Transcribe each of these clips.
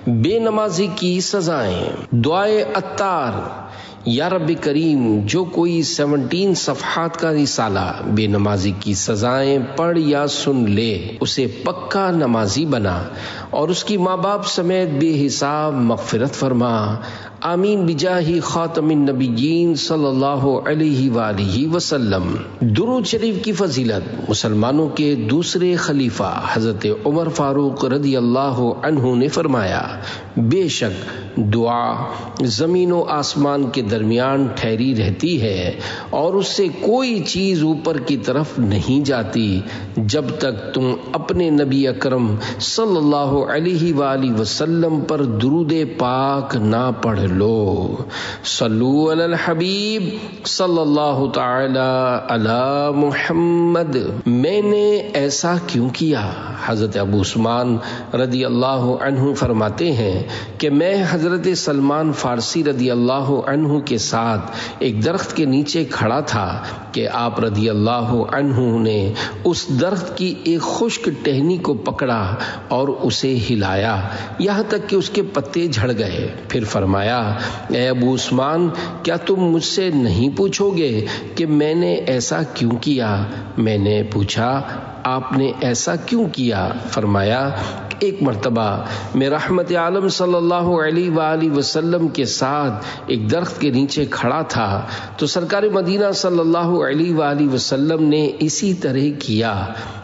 بے نمازی کی سزائیں۔ دعائے عطار: یا رب کریم، جو کوئی 17 صفحات کا رسالہ بے نمازی کی سزائیں پڑھ یا سن لے اسے پکا نمازی بنا اور اس کی ماں باپ سمیت بے حساب مغفرت فرما، آمین بجاہ خاتم النبیین صلی اللہ علیہ وآلہ وسلم۔ درود شریف کی فضیلت: مسلمانوں کے دوسرے خلیفہ حضرت عمر فاروق رضی اللہ عنہ نے فرمایا، بے شک دعا زمین و آسمان کے درمیان ٹھہری رہتی ہے اور اس سے کوئی چیز اوپر کی طرف نہیں جاتی جب تک تم اپنے نبی اکرم صلی اللہ علیہ وآلہ وسلم پر درود پاک نہ پڑھ لو۔ صلو علی الحبیب صلی اللہ تعالی علی محمد۔ میں نے ایسا کیوں کیا؟ حضرت ابو عثمان رضی اللہ عنہ فرماتے ہیں کہ میں حضرت سلمان فارسی رضی اللہ عنہ کے ساتھ ایک درخت کے نیچے کھڑا تھا کہ آپ رضی اللہ عنہ نے اس درخت کی ایک خشک ٹہنی کو پکڑا اور اسے ہلایا یہاں تک کہ اس کے پتے جھڑ گئے۔ پھر فرمایا، اے ابو عثمان، کیا تم مجھ سے نہیں پوچھو گے کہ میں نے ایسا کیوں کیا؟ میں نے پوچھا، آپ نے ایسا کیوں کیا؟ فرمایا، ایک مرتبہ میں رحمت عالم صلی اللہ علیہ وآلہ وسلم کے ساتھ ایک درخت کے نیچے کھڑا تھا تو سرکار مدینہ صلی اللہ علیہ وآلہ وسلم نے اسی طرح کیا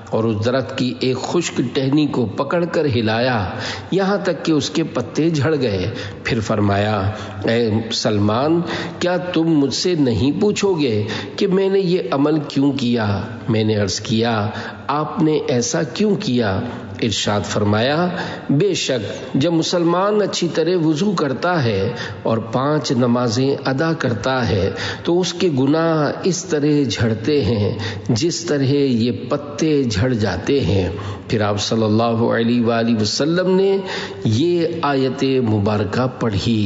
اور اس درخت کی ایک خشک ٹہنی کو پکڑ کر ہلایا یہاں تک کہ اس کے پتے جھڑ گئے۔ پھر فرمایا، اے سلمان، کیا تم مجھ سے نہیں پوچھو گے کہ میں نے یہ عمل کیوں کیا؟ میں نے عرض کیا، آپ نے ایسا کیوں کیا؟ ارشاد فرمایا، بے شک جب مسلمان اچھی طرح وضو کرتا ہے اور 5 نمازیں ادا کرتا ہے تو اس کے گناہ اس طرح جھڑتے ہیں جس طرح یہ پتے جھڑ جاتے ہیں۔ پھر آپ صلی اللہ علیہ وآلہ وسلم نے یہ آیت مبارکہ پڑھی،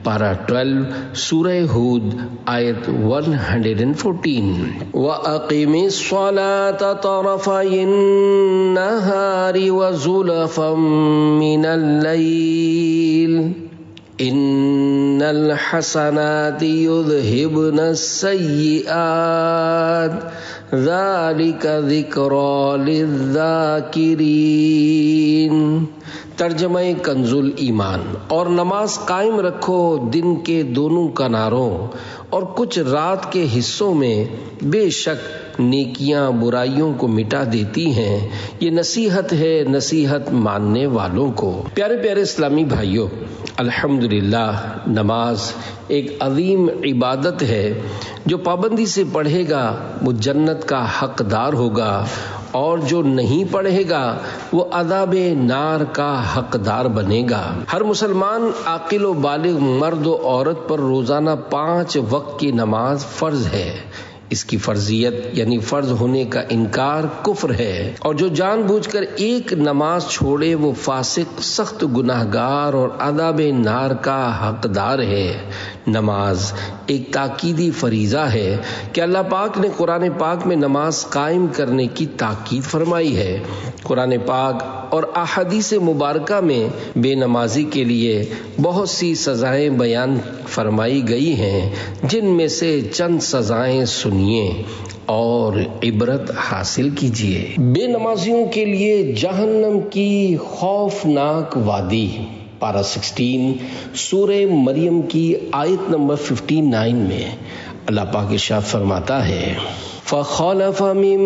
پارہ 12 سورہ ہود آیت 114، وَأَقِمِ الصَّلَاةَ طَرَفَيِ النَّهَارِ وَزُلَفًا مِّنَ اللَّيْلِ إِنَّ الْحَسَنَاتِ يُذْهِبْنَ السَّيِّئَاتِ ذَلِكَ ذِكْرَى لِلذَّاكِرِينَ۔ ترجمہ کنز ایمان: اور نماز قائم رکھو دن کے دونوں کناروں اور کچھ رات کے حصوں میں، بے شک نیکیاں برائیوں کو مٹا دیتی ہیں، یہ نصیحت ہے نصیحت ماننے والوں کو۔ پیارے پیارے اسلامی بھائیوں، الحمدللہ نماز ایک عظیم عبادت ہے، جو پابندی سے پڑھے گا وہ جنت کا حقدار ہوگا اور جو نہیں پڑھے گا وہ عذاب نار کا حقدار بنے گا۔ ہر مسلمان عاقل و بالغ مرد و عورت پر روزانہ 5 وقت کی نماز فرض ہے۔ اس کی فرضیت یعنی فرض ہونے کا انکار کفر ہے، اور جو جان بوجھ کر ایک نماز چھوڑے وہ فاسق، سخت گناہگار اور عذاب نار کا حقدار ہے۔ نماز ایک تاکیدی فریضہ ہے کہ اللہ پاک نے قرآن پاک میں نماز قائم کرنے کی تاکید فرمائی ہے۔ قرآن پاک اور احادیث مبارکہ میں بے نمازی کے لیے بہت سی سزائیں بیان فرمائی گئی ہیں، جن میں سے چند سزائیں سنیے اور عبرت حاصل کیجیے۔ بے نمازیوں کے لیے جہنم کی خوفناک وادی، پارہ 16 سورہ مریم کی آیت نمبر 59 میں اللہ پاک ارشاد فرماتا ہے، فَخَلَفَ مِن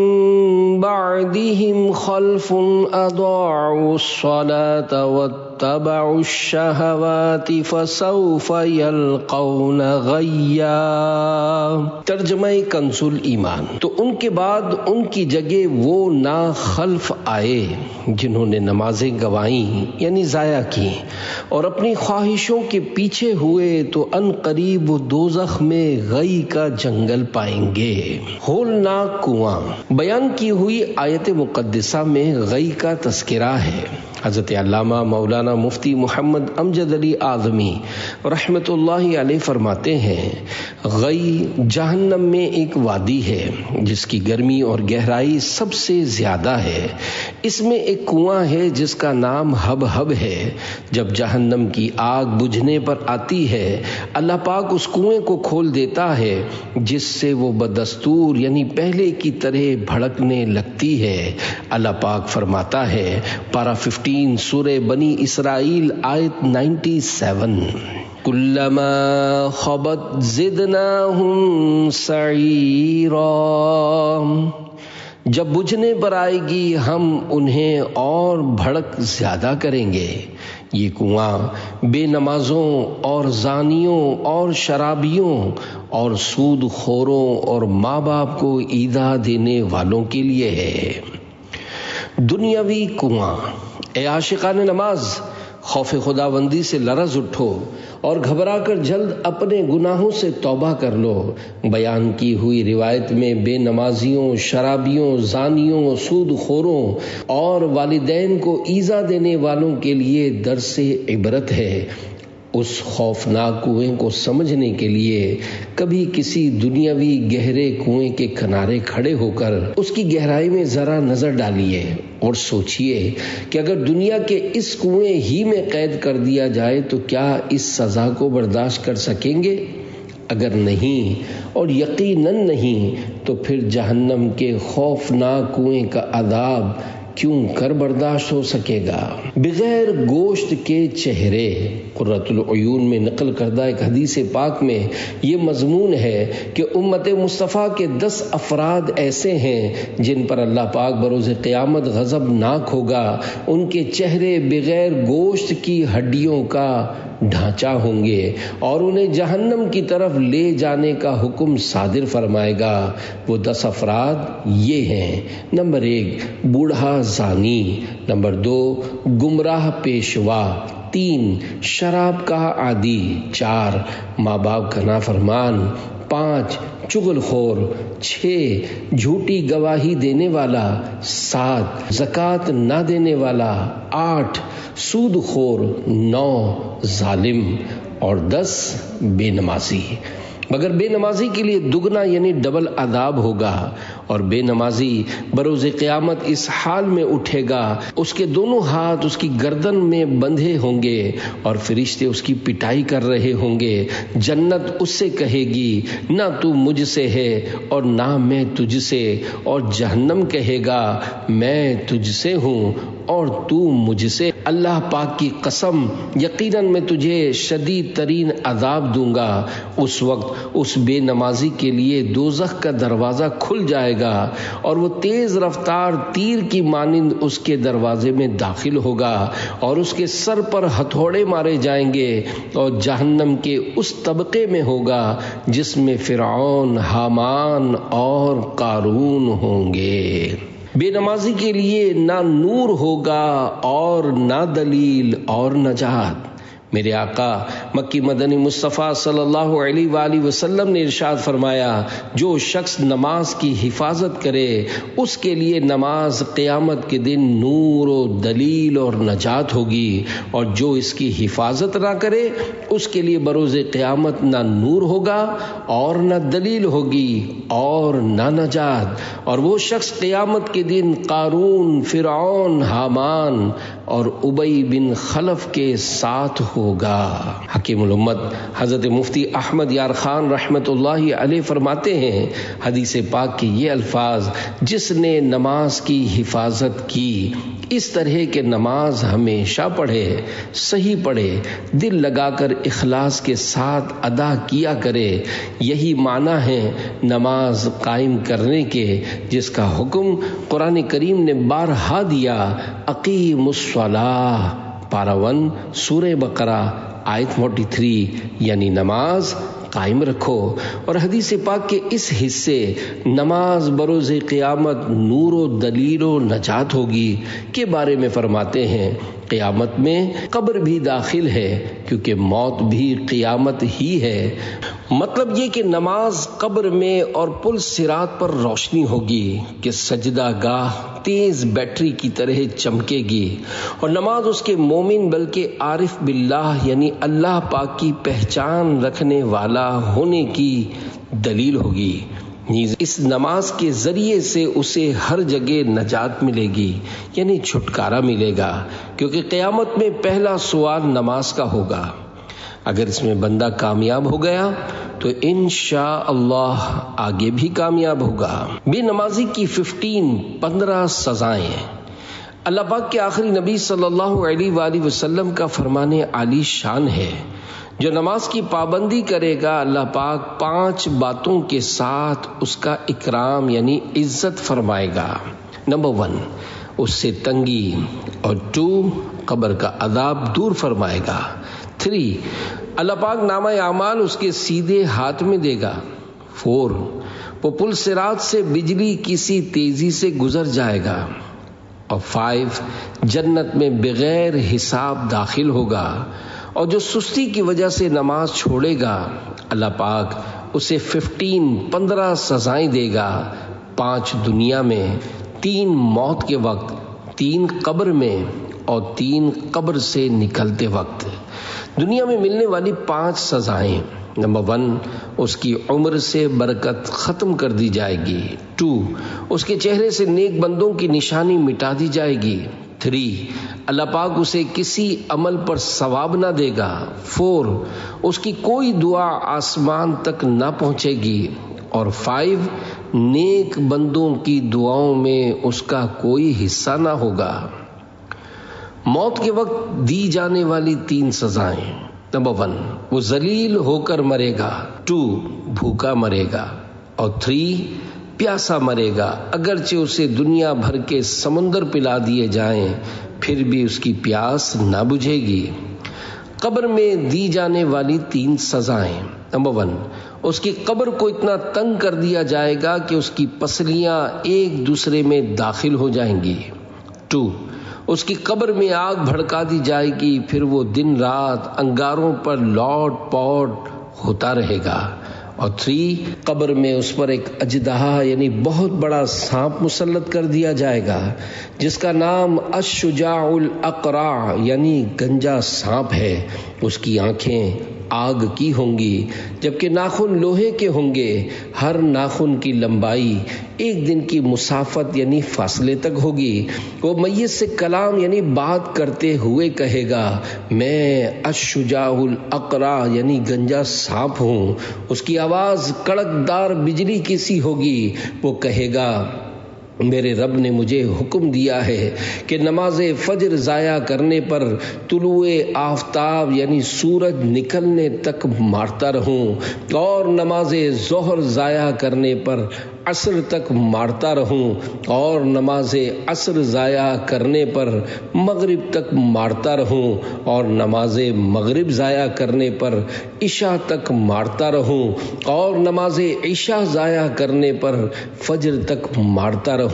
بَعْدِهِمْ خَلْفٌ أَضَاعُوا الصَّلَاةَ وَاتَّبَعُوا الشَّهَوَاتِ فَسَوْفَ يَلْقَوْنَ غَيًّا۔ ترجمہ کنز ایمان: تو ان کے بعد ان کی جگہ وہ ناخلف آئے جنہوں نے نمازیں گوائیں یعنی ضائع کی اور اپنی خواہشوں کے پیچھے ہوئے تو ان قریب وہ دوزخ میں غی کا جنگل پائیں گے۔ ہولناک کنواں بیان کی ہوئی آیت مقدسہ میں غی کا تذکرہ ہے۔ حضرت علامہ مولانا مفتی محمد امجد علی اعظمی رحمت اللہ علیہ فرماتے ہیں، غی جہنم میں ایک وادی ہے جس کی گرمی اور گہرائی سب سے زیادہ ہے، اس میں ایک کنواں ہے جس کا نام ہب ہب ہے۔ جب جہنم کی آگ بجھنے پر آتی ہے، اللہ پاک اس کنویں کو کھول دیتا ہے جس سے وہ بدستور یعنی پہلے کی طرح بھڑکنے لگتی ہے۔ اللہ پاک فرماتا ہے، پارہ 15 سورہ بنی اسرائیل آیت 97، کلما خبت زدناہم سعیرا، جب بجھنے پر آئے گی ہم انہیں اور بھڑک زیادہ کریں گے۔ یہ کنواں بے نمازوں اور زانیوں اور شرابیوں اور سود خوروں اور ماں باپ کو ایذا دینے والوں کے لیے ہے۔ دنیاوی کنواں۔ اے عاشقان نماز، خوف خداوندی سے لرز اٹھو اور گھبرا کر جلد اپنے گناہوں سے توبہ کر لو۔ بیان کی ہوئی روایت میں بے نمازیوں، شرابیوں، زانیوں، سود خوروں اور والدین کو ایذا دینے والوں کے لیے درس عبرت ہے۔ اس خوفناک کنویں کو سمجھنے کے لیے کبھی کسی دنیاوی گہرے کنویں کے کنارے کھڑے ہو کر اس کی گہرائی میں ذرا نظر ڈالیے اور سوچئے کہ اگر دنیا کے اس کنویں ہی میں قید کر دیا جائے تو کیا اس سزا کو برداشت کر سکیں گے؟ اگر نہیں، اور یقیناً نہیں، تو پھر جہنم کے خوفناک کنویں کا عذاب کیوں کر برداشت ہو سکے گا؟ بغیر گوشت کے چہرے۔ قرۃ العیون میں نقل کردہ ایک حدیث پاک میں یہ مضمون ہے کہ امت مصطفیٰ کے 10 افراد ایسے ہیں جن پر اللہ پاک بروز قیامت غضبناک ہوگا۔ ان کے چہرے بغیر گوشت کی ہڈیوں کا ڈھانچہ ہوں گے اور انہیں جہنم کی طرف لے جانے کا حکم صادر فرمائے گا۔ وہ 10 افراد یہ ہیں: نمبر 1 بوڑھا زانی، نمبر 2 گمراہ پیشوا، 3 شراب کا عادی، 4 ماں باپ کا نافرمان، 5 چغل خور، 6 جھوٹی گواہی دینے والا، 7 زکوٰۃ نہ دینے والا، 8 سود خور، 9 ظالم اور 10 بے نمازی۔ مگر بے نمازی کے لیے دگنا یعنی ڈبل عذاب ہوگا، اور بے نمازی بروز قیامت اس حال میں اٹھے گا، اس کے دونوں ہاتھ اس کی گردن میں بندھے ہوں گے اور فرشتے اس کی پٹائی کر رہے ہوں گے۔ جنت اس سے کہے گی، نہ تو مجھ سے ہے اور نہ میں تجھ سے، اور جہنم کہے گا، میں تجھ سے ہوں اور تو مجھ سے۔ اللہ پاک کی قسم، یقیناً میں تجھے شدید ترین عذاب دوں گا۔ اس وقت اس بے نمازی کے لیے دوزخ کا دروازہ کھل جائے گا اور وہ تیز رفتار تیر کی مانند اس کے دروازے میں داخل ہوگا اور اس کے سر پر ہتھوڑے مارے جائیں گے اور جہنم کے اس طبقے میں ہوگا جس میں فرعون، حامان اور قارون ہوں گے۔ بے نمازی کے لیے نہ نور ہوگا اور نہ دلیل اور نجات۔ میرے آقا مکی مدنی مصطفیٰ صلی اللہ علیہ وآلہ وسلم نے ارشاد فرمایا، جو شخص نماز کی حفاظت کرے اس کے لیے نماز قیامت کے دن نور و دلیل اور نجات ہوگی، اور جو اس کی حفاظت نہ کرے اس کے لیے بروز قیامت نہ نور ہوگا اور نہ دلیل ہوگی اور نہ نجات۔ اور وہ شخص قیامت کے دن قارون، فرعون، حامان اور ابی بن خلف کے ساتھ ہوگا۔ حکیم الامت حضرت مفتی احمد یار خان رحمت اللہ علیہ فرماتے ہیں، حدیث پاک کے یہ الفاظ، جس نے نماز کی حفاظت کی، اس طرح کے نماز ہمیشہ پڑھے، صحیح پڑھے، دل لگا کر اخلاص کے ساتھ ادا کیا کرے، یہی معنی ہے نماز قائم کرنے کے، جس کا حکم قرآن کریم نے بارہا دیا۔ اقیم الصلاۃ، پارہ 1 سورہ بقرہ آیت 43، یعنی نماز قائم رکھو۔ اور حدیث پاک کے اس حصے نماز بروز قیامت نور و دلیل و نجات ہوگی کے بارے میں فرماتے ہیں قیامت میں قبر بھی داخل ہے کیونکہ موت بھی قیامت ہی ہے۔ مطلب یہ کہ نماز قبر میں اور پل صراط پر روشنی ہوگی کہ سجدہ گاہ تیز بیٹری کی طرح چمکے گی، اور نماز اس کے مومن بلکہ عارف باللہ یعنی اللہ پاک کی پہچان رکھنے والا ہونے کی دلیل ہوگی۔ نیز اس نماز کے ذریعے سے اسے ہر جگہ نجات ملے گی یعنی چھٹکارا ملے گا، کیونکہ قیامت میں پہلا سوال نماز کا ہوگا۔ اگر اس میں بندہ کامیاب ہو گیا تو انشاءاللہ آگے بھی کامیاب ہوگا۔ بے نمازی کی 15 سزائیں۔ اللہ پاک کے آخری نبی صلی اللہ علیہ وآلہ وسلم کا فرمان عالی شان ہے، جو نماز کی پابندی کرے گا اللہ پاک 5 باتوں کے ساتھ اس کا اکرام یعنی عزت فرمائے گا۔ نمبر 1، اس سے تنگی، اور 2، قبر کا عذاب دور فرمائے گا۔ 3، اللہ پاک نامہ اعمال اس کے سیدھے ہاتھ میں دے گا۔ 4، وہ پل صراط سے بجلی کسی تیزی سے گزر جائے گا۔ اور 5، جنت میں بغیر حساب داخل ہوگا۔ اور جو سستی کی وجہ سے نماز چھوڑے گا اللہ پاک اسے 15 سزائیں دے گا، 5 دنیا میں، 3 موت کے وقت، 3 قبر میں، اور 3 قبر سے نکلتے وقت۔ دنیا میں ملنے والی 5 سزائیں۔ نمبر 1، اس کی عمر سے برکت ختم کر دی جائے گی۔ 2، اس کے چہرے سے نیک بندوں کی نشانی مٹا دی جائے گی۔ 3، اللہ پاک اسے کسی عمل پر ثواب نہ دے گا۔ 4، اس کی کوئی دعا آسمان تک نہ پہنچے گی۔ اور 5، نیک بندوں کی دعاؤں میں اس کا کوئی حصہ نہ ہوگا۔ موت کے وقت دی جانے والی 3 سزائیں۔ نمبر 1، وہ ذلیل ہو کر مرے گا۔ 2، بھوکا مرے گا۔ اور 3، پیاسا مرے گا، اگرچہ اسے دنیا بھر کے سمندر پلا دیے جائیں پھر بھی اس کی پیاس نہ بجھے گی۔ قبر میں دی جانے والی 3 سزائیں۔ نمبر 1، اس کی قبر کو اتنا تنگ کر دیا جائے گا کہ اس کی پسلیاں ایک دوسرے میں داخل ہو جائیں گی۔ 2، اس کی قبر میں آگ بھڑکا دی جائے گی، پھر وہ دن رات انگاروں پر لوٹ پوٹ ہوتا رہے گا۔ اور 3، قبر میں اس پر ایک اژدہا یعنی بہت بڑا سانپ مسلط کر دیا جائے گا، جس کا نام الشجاع الاقرع یعنی گنجا سانپ ہے۔ اس کی آنکھیں آگ کی ہوں گی، جبکہ ناخن لوہے کے ہوں گے۔ ہر ناخن کی لمبائی 1 دن کی مسافت یعنی فاصلے تک ہوگی۔ وہ میت سے کلام یعنی بات کرتے ہوئے کہے گا، میں الشجاع الاقرع یعنی گنجا سانپ ہوں۔ اس کی آواز کڑکدار بجلی کی سی ہوگی۔ وہ کہے گا، میرے رب نے مجھے حکم دیا ہے کہ نماز فجر ضائع کرنے پر طلوع آفتاب یعنی سورج نکلنے تک مارتا رہوں، اور نماز ظہر ضائع کرنے پر عصر تک مارتا رہوں، اور نماز عصر ضائع کرنے پر مغرب تک مارتا رہوں، اور نماز مغرب ضائع کرنے پر عشاء تک مارتا رہوں، اور نماز عشاء ضائع کرنے پر فجر تک مارتا رہوں۔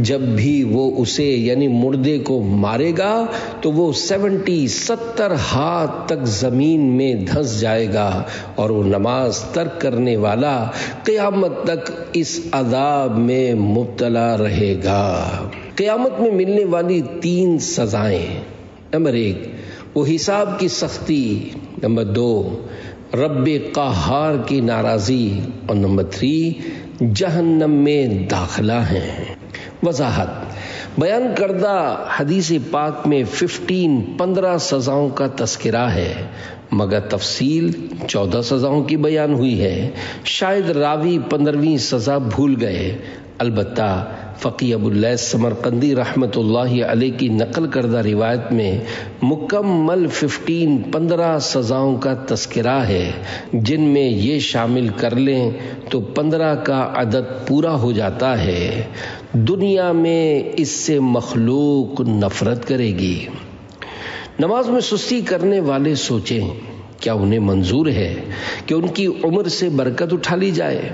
جب بھی وہ اسے یعنی مردے کو مارے گا تو وہ 70 ہاتھ تک زمین میں دھنس جائے گا، اور وہ نماز ترک کرنے والا قیامت تک اس عذاب میں مبتلا رہے گا۔ قیامت میں ملنے والی 3 سزائیں۔ نمبر 1، وہ حساب کی سختی۔ نمبر 2، رب قہار کی ناراضی۔ اور نمبر 3، جہنم میں داخلہ ہے۔ وضاحت، بیان کردہ حدیث پاک میں 15 سزاؤں کا تذکرہ ہے، مگر تفصیل 14 سزاؤں کی بیان ہوئی ہے۔ شاید راوی 15ویں سزا بھول گئے، البتہ فقی ابو اللیث سمرقندی رحمۃ اللہ علیہ کی نقل کردہ روایت میں مکمل 15 سزاؤں کا تذکرہ ہے، جن میں یہ شامل کر لیں تو 15 کا عدد پورا ہو جاتا ہے۔ دنیا میں اس سے مخلوق نفرت کرے گی۔ نماز میں سستی کرنے والے سوچیں، کیا انہیں منظور ہے کہ ان کی عمر سے برکت اٹھا لی جائے؟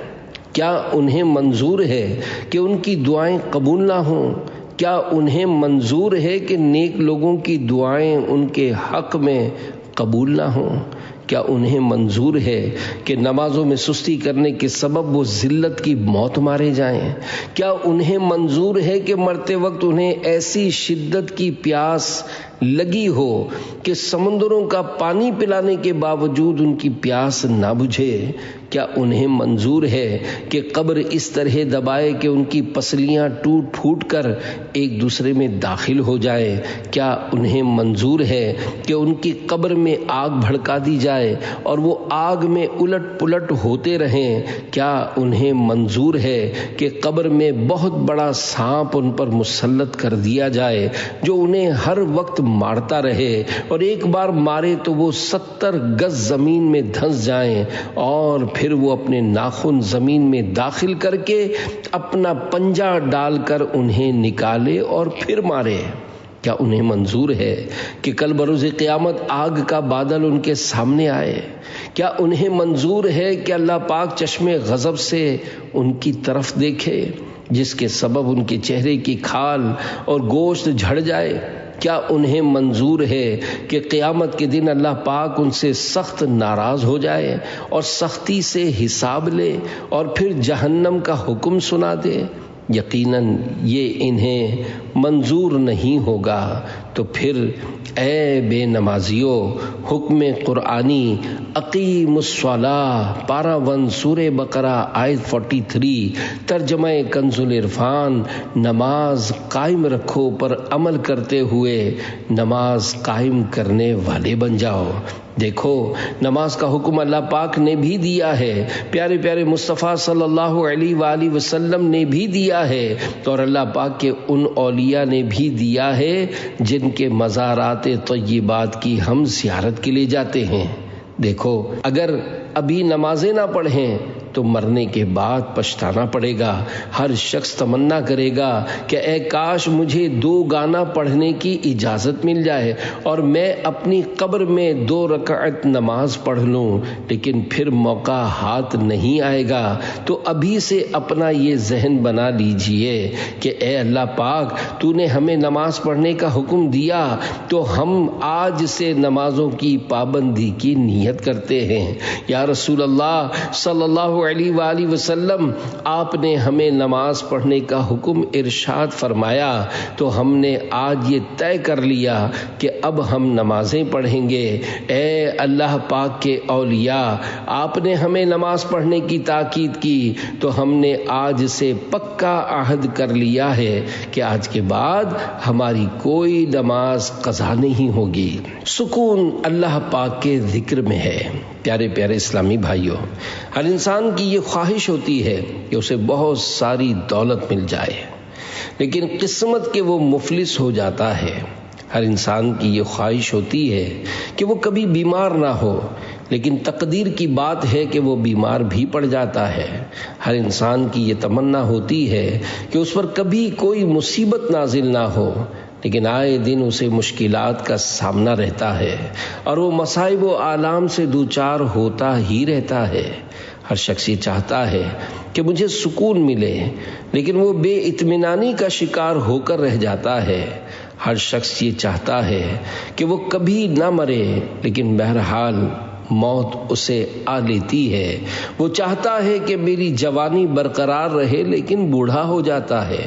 کیا انہیں منظور ہے کہ ان کی دعائیں قبول نہ ہوں؟ کیا انہیں منظور ہے کہ نیک لوگوں کی دعائیں ان کے حق میں قبول نہ ہوں؟ کیا انہیں منظور ہے کہ نمازوں میں سستی کرنے کے سبب وہ ذلت کی موت مارے جائیں؟ کیا انہیں منظور ہے کہ مرتے وقت انہیں ایسی شدت کی پیاس لگی ہو کہ سمندروں کا پانی پلانے کے باوجود ان کی پیاس نہ بجھے؟ کیا انہیں منظور ہے کہ قبر اس طرح دبائے کہ ان کی پسلیاں ٹوٹ پھوٹ کر ایک دوسرے میں داخل ہو جائے؟ کیا انہیں منظور ہے کہ ان کی قبر میں آگ بھڑکا دی جائے اور وہ آگ میں الٹ پلٹ ہوتے رہیں؟ کیا انہیں منظور ہے کہ قبر میں بہت بڑا سانپ ان پر مسلط کر دیا جائے جو انہیں ہر وقت مارتا رہے، اور ایک بار مارے تو وہ 70 گز زمین میں دھنس جائیں اور پھر وہ اپنے ناخن زمین میں داخل کر کے اپنا پنجہ ڈال کر انہیں نکالے اور پھر مارے؟ کیا انہیں منظور ہے کہ کل بروز قیامت آگ کا بادل ان کے سامنے آئے؟ کیا انہیں منظور ہے کہ اللہ پاک چشمے غضب سے ان کی طرف دیکھے جس کے سبب ان کے چہرے کی کھال اور گوشت جھڑ جائے؟ کیا انہیں منظور ہے کہ قیامت کے دن اللہ پاک ان سے سخت ناراض ہو جائے اور سختی سے حساب لے اور پھر جہنم کا حکم سنا دے؟ یقیناً یہ انہیں منظور نہیں ہوگا۔ تو پھر اے بے نمازیو، حکم قرآنی اقیم الصلاۃ پارہ 1 سورہ بقرہ آیت 43 ترجمہ کنز العرفان، نماز قائم رکھو پر عمل کرتے ہوئے نماز قائم کرنے والے بن جاؤ۔ دیکھو، نماز کا حکم اللہ پاک نے بھی دیا ہے، پیارے پیارے مصطفیٰ صلی اللہ علیہ وآلہ وسلم نے بھی دیا ہے، اور اللہ پاک کے ان اولیاء نے بھی دیا ہے جن کے مزارات طیبات کی ہم زیارت کے لیے جاتے ہیں۔ دیکھو، اگر ابھی نمازیں نہ پڑھیں تو مرنے کے بعد پچھتانا پڑے گا۔ ہر شخص تمنا کرے گا کہ اے کاش مجھے 2 گانا پڑھنے کی اجازت مل جائے اور میں اپنی قبر میں 2 رکعت نماز پڑھ لوں، لیکن پھر موقع ہاتھ نہیں آئے گا۔ تو ابھی سے اپنا یہ ذہن بنا لیجئے کہ اے اللہ پاک، تو نے ہمیں نماز پڑھنے کا حکم دیا تو ہم آج سے نمازوں کی پابندی کی نیت کرتے ہیں۔ یا رسول اللہ صلی اللہ علیہ وآلہ وسلم، آپ نے ہمیں نماز پڑھنے کا حکم ارشاد فرمایا تو ہم نے آج یہ طے کر لیا کہ اب ہم نمازیں پڑھیں گے۔ اے اللہ پاک کے اولیاء، آپ نے ہمیں نماز پڑھنے کی تاکید کی تو ہم نے آج سے پکا عہد کر لیا ہے کہ آج کے بعد ہماری کوئی نماز قضا نہیں ہوگی۔ سکون اللہ پاک کے ذکر میں ہے۔ پیارے پیارے اسلامی بھائیوں، ہر انسان کی یہ خواہش ہوتی ہے کہ اسے بہت ساری دولت مل جائے، لیکن قسمت کے وہ مفلس ہو جاتا ہے۔ ہر انسان کی یہ خواہش ہوتی ہے کہ وہ کبھی بیمار نہ ہو، لیکن تقدیر کی بات ہے کہ وہ بیمار بھی پڑ جاتا ہے۔ ہر انسان کی یہ تمنا ہوتی ہے کہ اس پر کبھی کوئی مصیبت نازل نہ ہو، لیکن آئے دن اسے مشکلات کا سامنا رہتا ہے اور وہ مصائب و آلام سے دوچار ہوتا ہی رہتا ہے۔ ہر شخص یہ چاہتا ہے کہ مجھے سکون ملے، لیکن وہ بے اطمینانی کا شکار ہو کر رہ جاتا ہے۔ ہر شخص یہ چاہتا ہے کہ وہ کبھی نہ مرے، لیکن بہرحال موت اسے آ لیتی ہے۔ وہ چاہتا ہے کہ میری جوانی برقرار رہے، لیکن بوڑھا ہو جاتا ہے۔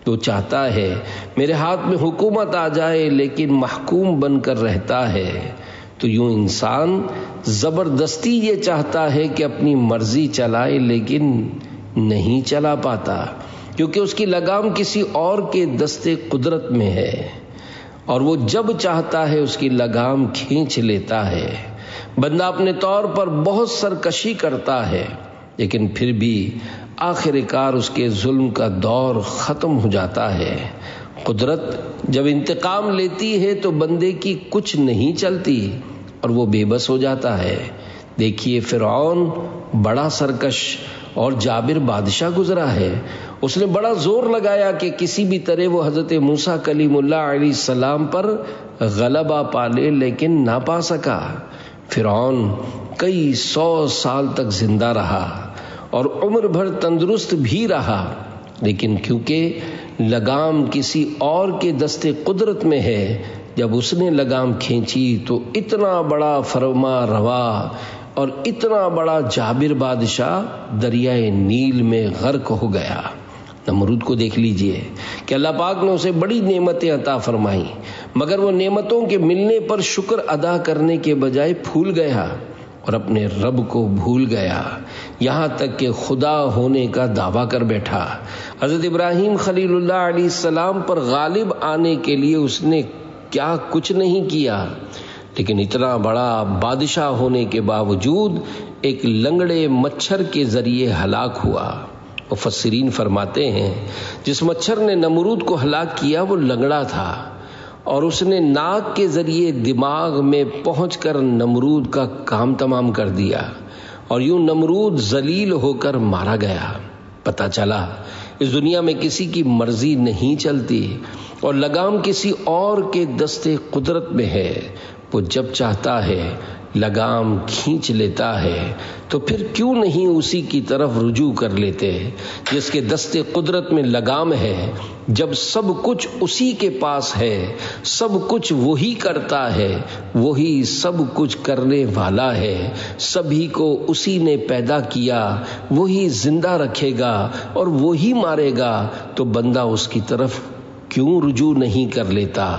تو چاہتا ہے میرے ہاتھ میں حکومت آ جائے، لیکن محکوم بن کر رہتا ہے۔ تو یوں انسان زبردستی یہ چاہتا ہے کہ اپنی مرضی چلائے، لیکن نہیں چلا پاتا، کیونکہ اس کی لگام کسی اور کے دستے قدرت میں ہے، اور وہ جب چاہتا ہے اس کی لگام کھینچ لیتا ہے۔ بندہ اپنے طور پر بہت سرکشی کرتا ہے، لیکن پھر بھی آخر کار اس کے ظلم کا دور ختم ہو جاتا ہے۔ قدرت جب انتقام لیتی ہے تو بندے کی کچھ نہیں چلتی اور وہ بے بس ہو جاتا ہے۔ دیکھیے، فرعون بڑا سرکش اور جابر بادشاہ گزرا ہے۔ اس نے بڑا زور لگایا کہ کسی بھی طرح وہ حضرت موسیٰ کلیم اللہ علیہ السلام پر غلبہ پا لے، لیکن نہ پا سکا۔ فرعون کئی 100 سال تک زندہ رہا اور عمر بھر تندرست بھی رہا، لیکن کیونکہ لگام کسی اور کے دستے قدرت میں ہے، جب اس نے لگام کھینچی تو اتنا بڑا فرما روا اور اتنا بڑا جابر بادشاہ دریائے نیل میں غرق ہو گیا۔ نمرود کو دیکھ لیجئے کہ اللہ پاک نے اسے بڑی نعمتیں عطا فرمائیں، مگر وہ نعمتوں کے ملنے پر شکر ادا کرنے کے بجائے پھول گیا اور اپنے رب کو بھول گیا، یہاں تک کہ خدا ہونے کا دعویٰ کر بیٹھا۔ حضرت ابراہیم خلیل اللہ علیہ السلام پر غالب آنے کے لیے اس نے کیا کچھ نہیں کیا، لیکن اتنا بڑا بادشاہ ہونے کے باوجود ایک لنگڑے مچھر کے ذریعے ہلاک ہوا۔ مفسرین فرماتے ہیں جس مچھر نے نمرود کو ہلاک کیا وہ لنگڑا تھا، اور اس نے ناک کے ذریعے دماغ میں پہنچ کر نمرود کا کام تمام کر دیا، اور یوں نمرود ذلیل ہو کر مارا گیا۔ پتہ چلا اس دنیا میں کسی کی مرضی نہیں چلتی، اور لگام کسی اور کے دستے قدرت میں ہے۔ وہ جب چاہتا ہے لگام کھینچ لیتا ہے، تو پھر کیوں نہیں اسی کی طرف رجوع کر لیتے جس کے دستے قدرت میں لگام ہے؟ جب سب کچھ اسی کے پاس ہے، سب کچھ وہی کرتا ہے، وہی سب کچھ کرنے والا ہے، سبھی کو اسی نے پیدا کیا، وہی زندہ رکھے گا اور وہی مارے گا، تو بندہ اس کی طرف کیوں رجوع نہیں کر لیتا؟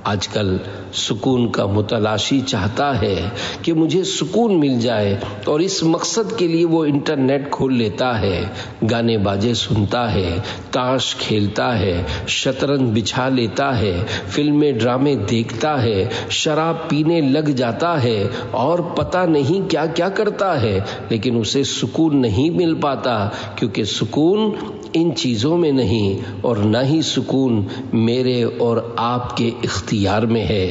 آج کل سکون کا متلاشی چاہتا ہے کہ مجھے سکون مل جائے، اور اس مقصد کے لیے وہ انٹرنیٹ کھول لیتا ہے، گانے باجے سنتا ہے، تاش کھیلتا ہے، شطرنج بچھا لیتا ہے، فلمیں ڈرامے دیکھتا ہے، شراب پینے لگ جاتا ہے، اور پتہ نہیں کیا کیا کرتا ہے، لیکن اسے سکون نہیں مل پاتا، کیونکہ سکون ان چیزوں میں نہیں، اور نہ ہی سکون میرے اور آپ کے اختیار میں ہے۔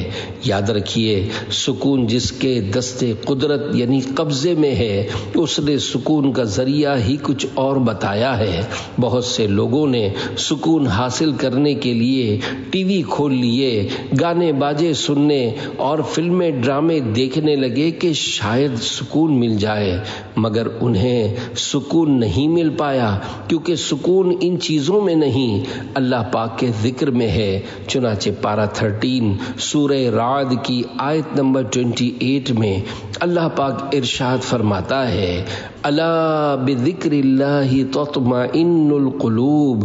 یاد رکھیے، سکون جس کے دستے قدرت یعنی قبضے میں ہے، اس نے سکون کا ذریعہ ہی کچھ اور بتایا ہے۔ بہت سے لوگوں نے سکون حاصل کرنے کے لیے ٹی وی کھول لیے، گانے باجے سننے اور فلمیں ڈرامے دیکھنے لگے کہ شاید سکون مل جائے، مگر انہیں سکون نہیں مل پایا، کیونکہ سکون ان چیزوں میں نہیں، اللہ پاک کے ذکر میں ہے۔ چنانچہ پارہ 13 سورہ رعد کی آیت نمبر 28 میں اللہ پاک ارشاد فرماتا ہے، الا بذکر اللہ تطمئن القلوب،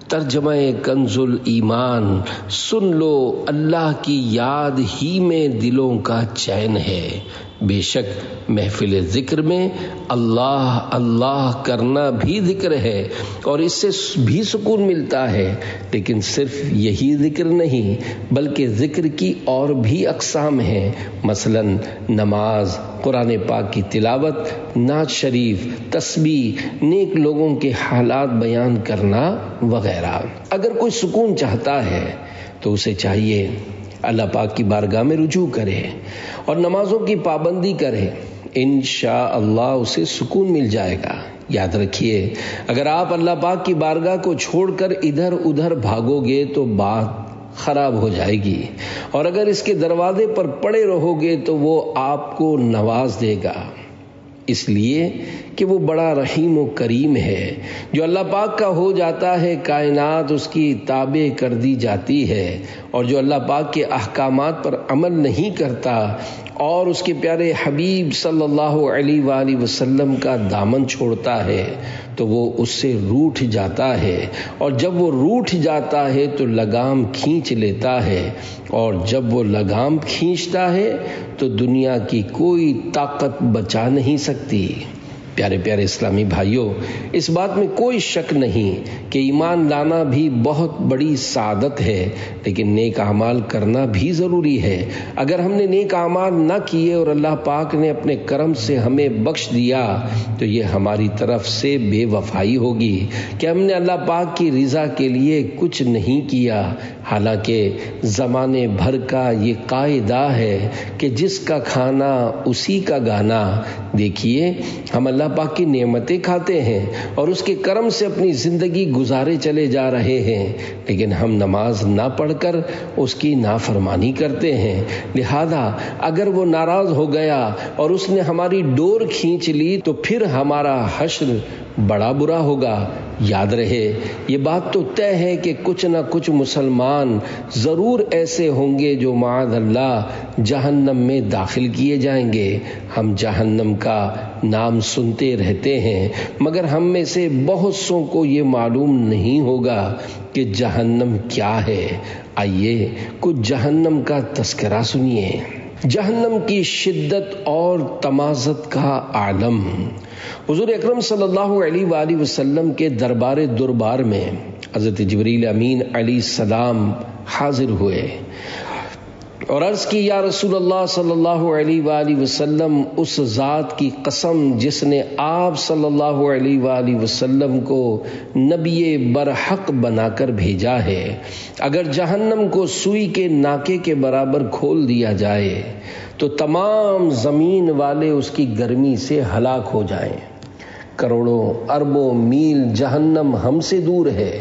ترجمہ کنز الایمان، سن لو اللہ کی یاد ہی میں دلوں کا چین ہے۔ بے شک محفل ذکر میں اللہ اللہ کرنا بھی ذکر ہے، اور اس سے بھی سکون ملتا ہے، لیکن صرف یہی ذکر نہیں بلکہ ذکر کی اور بھی اقسام ہیں، مثلا نماز، قرآن پاک کی تلاوت، نعت شریف، تسبیح، نیک لوگوں کے حالات بیان کرنا وغیرہ۔ اگر کوئی سکون چاہتا ہے تو اسے چاہیے اللہ پاک کی بارگاہ میں رجوع کرے اور نمازوں کی پابندی کرے، انشاءاللہ اسے سکون مل جائے گا۔ یاد رکھیے، اگر آپ اللہ پاک کی بارگاہ کو چھوڑ کر ادھر ادھر بھاگو گے تو بات خراب ہو جائے گی، اور اگر اس کے دروازے پر پڑے رہو گے تو وہ آپ کو نواز دے گا، اس لیے کہ وہ بڑا رحیم و کریم ہے۔ جو اللہ پاک کا ہو جاتا ہے، کائنات اس کی تابع کر دی جاتی ہے، اور جو اللہ پاک کے احکامات پر عمل نہیں کرتا اور اس کے پیارے حبیب صلی اللہ علیہ وآلہ وسلم کا دامن چھوڑتا ہے تو وہ اس سے روٹھ جاتا ہے، اور جب وہ روٹھ جاتا ہے تو لگام کھینچ لیتا ہے، اور جب وہ لگام کھینچتا ہے تو دنیا کی کوئی طاقت بچا نہیں سکتی۔ پیارے پیارے اسلامی بھائیوں، اس بات میں کوئی شک نہیں کہ ایمان لانا بھی بہت بڑی سعادت ہے، لیکن نیک اعمال کرنا بھی ضروری ہے۔ اگر ہم نے نیک اعمال نہ کیے اور اللہ پاک نے اپنے کرم سے ہمیں بخش دیا تو یہ ہماری طرف سے بے وفائی ہوگی کہ ہم نے اللہ پاک کی رضا کے لیے کچھ نہیں کیا، حالانکہ زمانے بھر کا یہ قاعدہ ہے کہ جس کا کھانا اسی کا گانا۔ دیکھیے، ہم اللہ پاک کی نعمتیں کھاتے ہیں اور اس کے کرم سے اپنی زندگی گزارے چلے جا رہے ہیں، لیکن ہم نماز نہ پڑھ کر اس کی نافرمانی کرتے ہیں۔ لہذا اگر وہ ناراض ہو گیا اور اس نے ہماری ڈور کھینچ لی تو پھر ہمارا حشر بڑا برا ہوگا۔ یاد رہے یہ بات تو طے ہے کہ کچھ نہ کچھ مسلمان ضرور ایسے ہوں گے جو معاذ اللہ جہنم میں داخل کیے جائیں گے۔ ہم جہنم کا نام سنتے رہتے ہیں مگر ہم میں سے بہت سوں کو یہ معلوم نہیں ہوگا کہ جہنم کیا ہے۔ آئیے کچھ جہنم کا تذکرہ سنیے۔ جہنم کی شدت اور تمازت کا عالم۔ حضور اکرم صلی اللہ علیہ وآلہ وسلم کے دربار میں حضرت جبریل امین علیہ السلام حاضر ہوئے اور عرض کی یا رسول اللہ صلی اللہ علیہ وآلہ وسلم، اس ذات کی قسم جس نے آپ صلی اللہ علیہ وآلہ وسلم کو نبی برحق بنا کر بھیجا ہے، اگر جہنم کو سوئی کے ناکے کے برابر کھول دیا جائے تو تمام زمین والے اس کی گرمی سے ہلاک ہو جائیں۔ کروڑوں اربوں میل جہنم ہم سے دور ہے،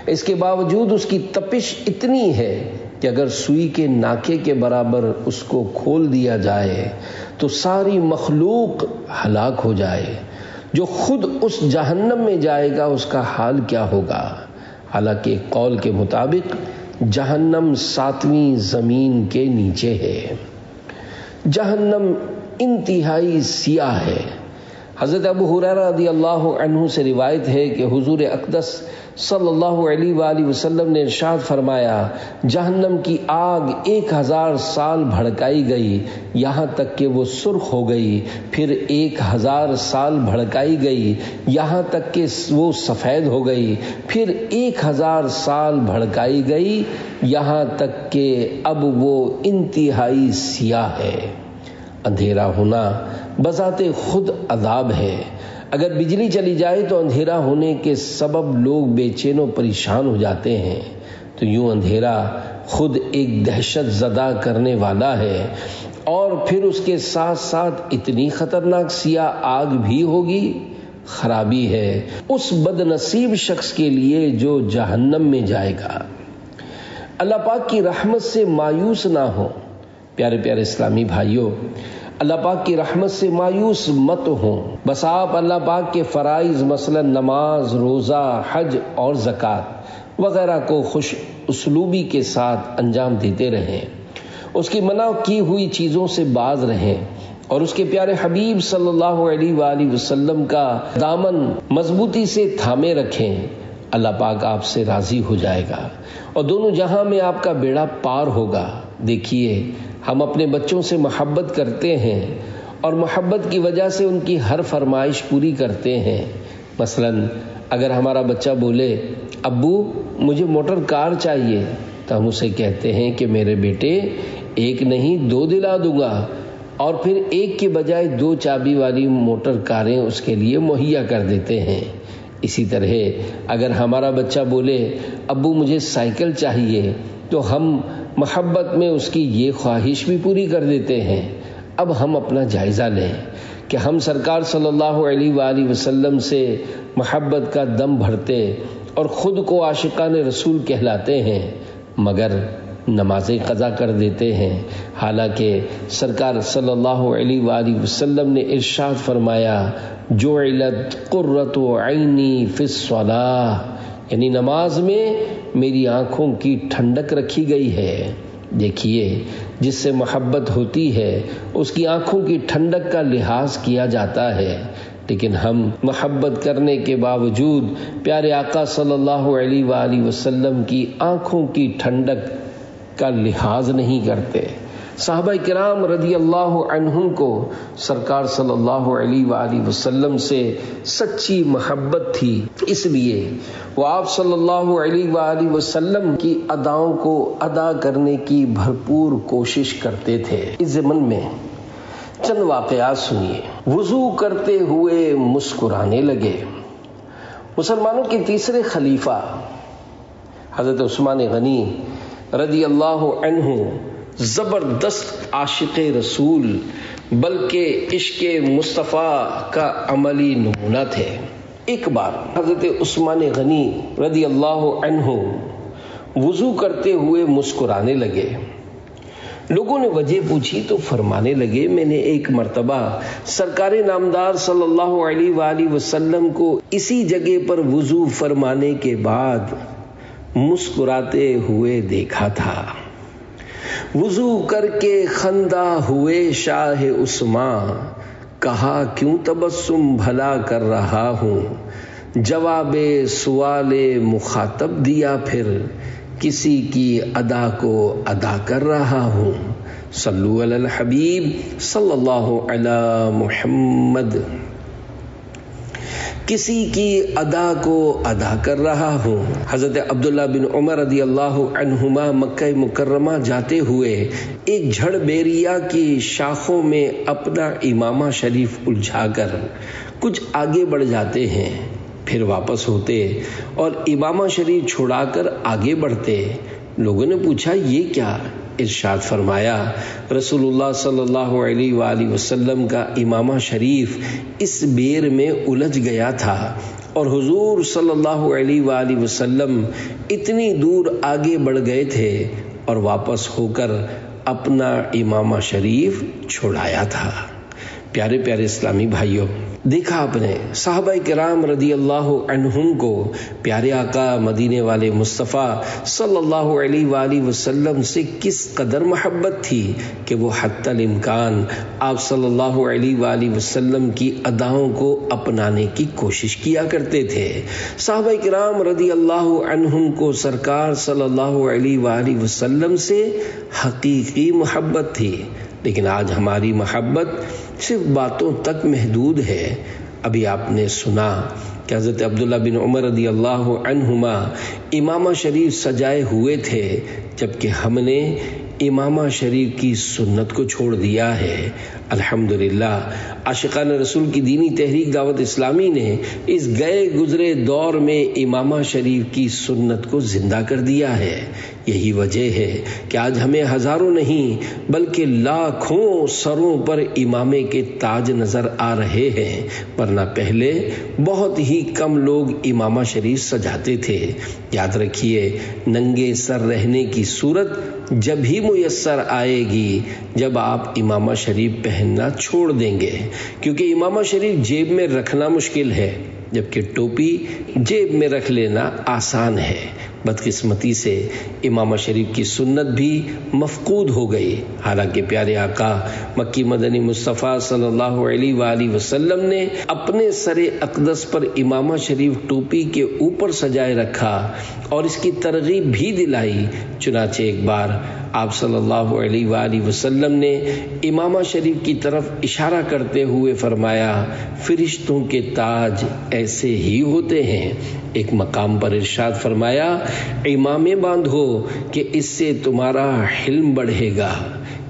اس کے باوجود اس کی تپش اتنی ہے کہ اگر سوئی کے ناکے کے برابر اس کو کھول دیا جائے تو ساری مخلوق ہلاک ہو جائے۔ جو خود اس جہنم میں جائے گا اس کا حال کیا ہوگا؟ حالانکہ ایک قول کے مطابق جہنم 7ویں زمین کے نیچے ہے۔ جہنم انتہائی سیاہ ہے۔ حضرت ابو ہریرہ رضی اللہ عنہ سے روایت ہے کہ حضور اقدس صلی اللہ علیہ وآلہ وسلم نے ارشاد فرمایا، جہنم کی آگ 1000 سال بھڑکائی گئی یہاں تک کہ وہ سرخ ہو گئی، پھر 1000 سال بھڑکائی گئی یہاں تک کہ وہ سفید ہو گئی، پھر 1000 سال بھڑکائی گئی یہاں تک کہ اب وہ انتہائی سیاہ ہے۔ اندھیرا ہونا بذات خود عذاب ہے۔ اگر بجلی چلی جائے تو اندھیرا ہونے کے سبب لوگ بے چین و پریشان ہو جاتے ہیں، تو یوں اندھیرا خود ایک دہشت زدہ کرنے والا ہے، اور پھر اس کے ساتھ ساتھ اتنی خطرناک سیاہ آگ بھی ہوگی۔ خرابی ہے اس بد نصیب شخص کے لیے جو جہنم میں جائے گا۔ اللہ پاک کی رحمت سے مایوس نہ ہو۔ پیارے پیارے اسلامی بھائیوں، اللہ پاک کی رحمت سے مایوس مت ہوں۔ بس آپ اللہ پاک کے فرائض مثلا نماز، روزہ، حج اور زکوٰۃ وغیرہ کو خوش اسلوبی کے ساتھ انجام دیتے رہیں، اس کی منع کی ہوئی چیزوں سے باز رہیں، اور اس کے پیارے حبیب صلی اللہ علیہ وآلہ وسلم کا دامن مضبوطی سے تھامے رکھیں۔ اللہ پاک آپ سے راضی ہو جائے گا اور دونوں جہاں میں آپ کا بیڑا پار ہوگا۔ دیکھیے، ہم اپنے بچوں سے محبت کرتے ہیں اور محبت کی وجہ سے ان کی ہر فرمائش پوری کرتے ہیں۔ مثلا اگر ہمارا بچہ بولے ابو مجھے موٹر کار چاہیے، تو ہم اسے کہتے ہیں کہ میرے بیٹے 1 نہیں 2 دلا دوں گا، اور پھر 1 کے بجائے 2 چابی والی موٹر کاریں اس کے لیے مہیا کر دیتے ہیں۔ اسی طرح اگر ہمارا بچہ بولے ابو مجھے سائیکل چاہیے، تو ہم محبت میں اس کی یہ خواہش بھی پوری کر دیتے ہیں۔ اب ہم اپنا جائزہ لیں کہ ہم سرکار صلی اللہ علیہ وآلہ وسلم سے محبت کا دم بھرتے اور خود کو عاشقان رسول کہلاتے ہیں، مگر نمازیں قضا کر دیتے ہیں، حالانکہ سرکار صلی اللہ علیہ وآلہ وسلم نے ارشاد فرمایا جعلت قرۃ عینی فی الصلاۃ، یعنی نماز میں میری آنکھوں کی ٹھنڈک رکھی گئی ہے۔ دیکھیے، جس سے محبت ہوتی ہے اس کی آنکھوں کی ٹھنڈک کا لحاظ کیا جاتا ہے، لیکن ہم محبت کرنے کے باوجود پیارے آقا صلی اللہ علیہ وآلہ وسلم کی آنکھوں کی ٹھنڈک کا لحاظ نہیں کرتے۔ صحابہ کرام رضی اللہ عنہم کو سرکار صلی اللہ علیہ وآلہ وسلم سے سچی محبت تھی، اس لیے وہ آپ صلی اللہ علیہ وآلہ وسلم کی اداؤں کو ادا کرنے کی بھرپور کوشش کرتے تھے۔ اس ضمن میں چند واقعات سنیے۔ وضو کرتے ہوئے مسکرانے لگے۔ مسلمانوں کے تیسرے خلیفہ حضرت عثمان غنی رضی اللہ عنہ زبردست عاشق رسول بلکہ عشق مصطفیٰ کا عملی نمونہ تھے۔ ایک بار حضرت عثمان غنی رضی اللہ عنہ وضو کرتے ہوئے مسکرانے لگے۔ لوگوں نے وجہ پوچھی تو فرمانے لگے میں نے ایک مرتبہ سرکار نامدار صلی اللہ علیہ وآلہ وسلم کو اسی جگہ پر وضو فرمانے کے بعد مسکراتے ہوئے دیکھا تھا۔ وضو کر کے خندہ ہوئے شاہ عثمان، کہا کیوں تبسم بھلا کر رہا ہوں، جواب سوال مخاطب دیا پھر کسی کی ادا کو ادا کر رہا ہوں۔ صلو علی الحبیب صلی اللہ علی محمد۔ کسی کی ادا کو ادا کر رہا ہوں۔ حضرت عبداللہ بن عمر رضی اللہ عنہما مکہ مکرمہ جاتے ہوئے ایک جھڑ بیریا کی شاخوں میں اپنا امامہ شریف الجھا کر کچھ آگے بڑھ جاتے ہیں، پھر واپس ہوتے اور امامہ شریف چھڑا کر آگے بڑھتے۔ لوگوں نے پوچھا یہ کیا؟ ارشاد فرمایا رسول اللہ صلی اللہ علیہ وآلہ وسلم کا امامہ شریف اس بیر میں الجھ گیا تھا اور حضور صلی اللہ علیہ وآلہ وسلم اتنی دور آگے بڑھ گئے تھے اور واپس ہو کر اپنا امامہ شریف چھڑایا تھا۔ پیارے پیارے اسلامی بھائیوں، دیکھا آپ نے صحابہ کرام رضی اللہ عنہم کو پیارے آقا مدینے والے مصطفیٰ صلی اللہ علیہ وآلہ وسلم سے کس قدر محبت تھی کہ وہ حتی الامکان آپ صلی اللہ علیہ وآلہ وسلم کی اداؤں کو اپنانے کی کوشش کیا کرتے تھے۔ صحابہ کرام رضی اللہ عنہم کو سرکار صلی اللہ علیہ وآلہ وسلم سے حقیقی محبت تھی، لیکن آج ہماری محبت صرف باتوں تک محدود ہے۔ ابھی آپ نے سنا کہ حضرت عبداللہ بن عمر رضی اللہ عنہما امامہ شریف سجائے ہوئے تھے، جبکہ ہم نے امامہ شریف کی سنت کو چھوڑ دیا ہے۔ الحمدللہ عاشقان رسول کی دینی تحریک دعوت اسلامی نے اس گئے گزرے دور میں امامہ شریف کی سنت کو زندہ کر دیا ہے۔ یہی وجہ ہے کہ آج ہمیں ہزاروں نہیں بلکہ لاکھوں سروں پر امامے کے تاج نظر آ رہے ہیں، ورنہ پہلے بہت ہی کم لوگ امامہ شریف سجاتے تھے۔ یاد رکھیے ننگے سر رہنے کی صورت جب ہی میسر آئے گی جب آپ امامہ شریف پہننا چھوڑ دیں گے، کیونکہ امامہ شریف جیب میں رکھنا مشکل ہے جبکہ ٹوپی جیب میں رکھ لینا آسان ہے۔ بدقسمتی سے امامہ شریف کی سنت بھی مفقود ہو گئی، حالانکہ پیارے آقا مکی مدنی مصطفیٰ صلی اللہ علیہ وآلہ وسلم نے اپنے سر اقدس پر امامہ شریف ٹوپی کے اوپر سجائے رکھا اور اس کی ترغیب بھی دلائی۔ چنانچہ ایک بار آپ صلی اللہ علیہ وآلہ وسلم نے امامہ شریف کی طرف اشارہ کرتے ہوئے فرمایا فرشتوں کے تاج ایسے ہی ہوتے ہیں۔ ایک مقام پر ارشاد فرمایا امامے باندھو کہ اس سے تمہارا حلم بڑھے گا۔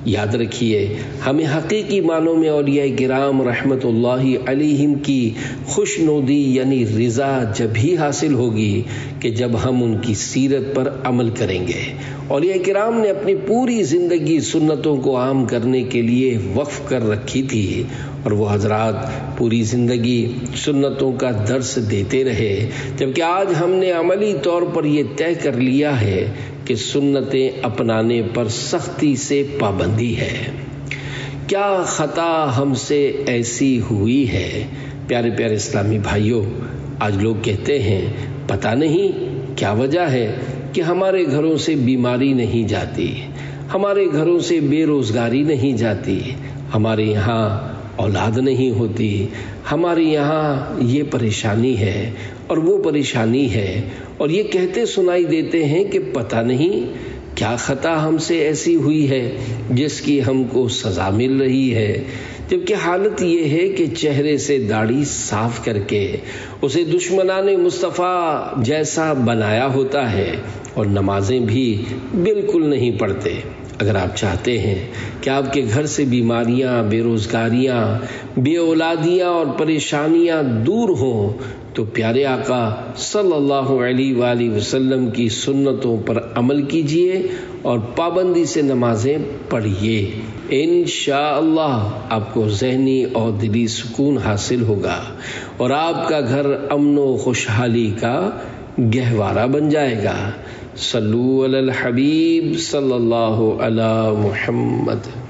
یاد رکھیے ہمیں حقیقی معنوں میں اولیاء کرام رحمت اللہ علیہم کی خوشنودی یعنی رضا جب ہی حاصل ہوگی کہ جب ہم ان کی سیرت پر عمل کریں گے۔ اولیاء کرام نے اپنی پوری زندگی سنتوں کو عام کرنے کے لیے وقف کر رکھی تھی اور وہ حضرات پوری زندگی سنتوں کا درس دیتے رہے، جبکہ آج ہم نے عملی طور پر یہ طے کر لیا ہے کہ سنتیں اپنانے پر سختی سے پابندی ہے۔ کیا خطا ہم سے ایسی ہوئی ہے؟ پیارے پیارے اسلامی بھائیوں، آج لوگ کہتے ہیں پتہ نہیں کیا وجہ ہے کہ ہمارے گھروں سے بیماری نہیں جاتی، ہمارے گھروں سے بے روزگاری نہیں جاتی، ہمارے یہاں اولاد نہیں ہوتی، ہمارے یہاں یہ پریشانی ہے اور وہ پریشانی ہے، اور یہ کہتے سنائی دیتے ہیں کہ پتہ نہیں کیا خطا ہم سے ایسی ہوئی ہے جس کی ہم کو سزا مل رہی ہے، جبکہ حالت یہ ہے کہ چہرے سے داڑھی صاف کر کے اسے دشمنان مصطفیٰ جیسا بنایا ہوتا ہے اور نمازیں بھی بالکل نہیں پڑھتے۔ اگر آپ چاہتے ہیں کہ آپ کے گھر سے بیماریاں، بے روزگاریاں، بے اولادیاں اور پریشانیاں دور ہوں تو پیارے آقا صلی اللہ علیہ وآلہ وسلم کی سنتوں پر عمل کیجئے اور پابندی سے نمازیں پڑھیے۔ انشاءاللہ آپ کو ذہنی اور دلی سکون حاصل ہوگا اور آپ کا گھر امن و خوشحالی کا گہوارہ بن جائے گا۔ صلو علی الحبیب صلی اللہ علی محمد۔